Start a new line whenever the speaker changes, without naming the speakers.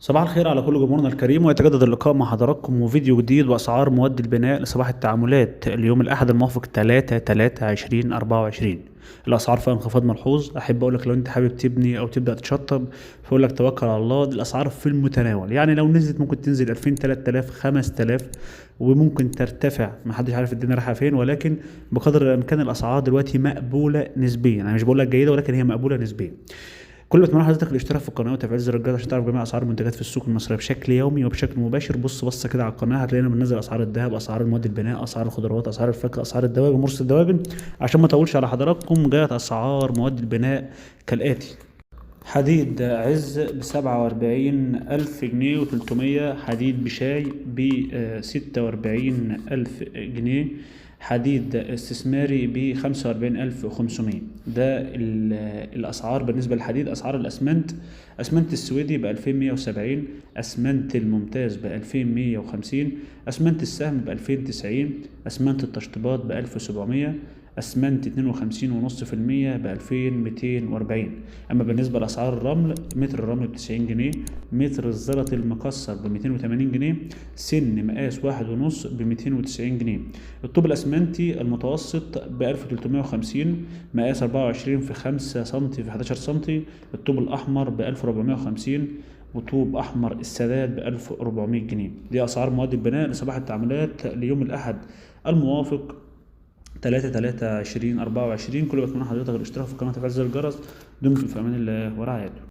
صباح الخير على كل جمهورنا الكريم، ويتجدد اللقاء مع حضراتكم وفيديو جديد بأسعار مواد البناء لصباح التعاملات اليوم الأحد الموافق 3/3/2024. الأسعار فيها انخفاض ملحوظ. أحب أقول لك لو أنت حابب تبني أو تبدأ تشطب فأقول لك توكل على الله. دي الأسعار في المتناول، يعني لو نزلت ممكن تنزل 2000 3000 5000 وممكن ترتفع. محدش عارف الدنيا رايحة فين، ولكن بقدر الإمكان الأسعار دلوقتي مقبولة نسبيا. أنا مش بقول لك جيدة، ولكن هي مقبولة نسبيا. كل ما اتمنى حضرتك الاشتراك في القناه وتفعيل زر الجرس عشان تعرف جميع اسعار المنتجات في السوق المصريه بشكل يومي وبشكل مباشر. بص كده على القناه، هتلاقينا بننزل اسعار الذهب، اسعار المواد البناء، اسعار الخضروات، اسعار الفاكهه، اسعار الدواجن، مرص الدواجن. عشان ما اطولش على حضراتكم، جاءت اسعار مواد البناء كالاتي: حديد عز ب47,000 جنيه و300، حديد بشاي ب46,000 جنيه، حديد استثماري ب45,500. ده الأسعار بالنسبة للحديد. أسعار الأسمنت: أسمنت السويدي ب2170، أسمنت الممتاز ب2150، أسمنت السهم ب2090، أسمنت التشطيبات ب1700، أسمنت 52.5% ب2240. أما بالنسبة لأسعار الرمل: متر الرمل ب90 جنيه، متر الزلط المكسر ب280 جنيه، سن مقاس 1.5 ب290 جنيه. الطوب الأسمنتي المتوسط ب1350، مقاس 24 في 5 سنتي في 11 سنتي. الطوب الأحمر ب1450، وطوب أحمر السداد ب1400 جنيه. دي أسعار مواد البناء لصباح التعاملات ليوم الأحد الموافق 3/3/2024. كل ما اتمنى حضرتك الاشتراك في القناة وتفعيل زر الجرس. دمتم في أمان الله ورعايته.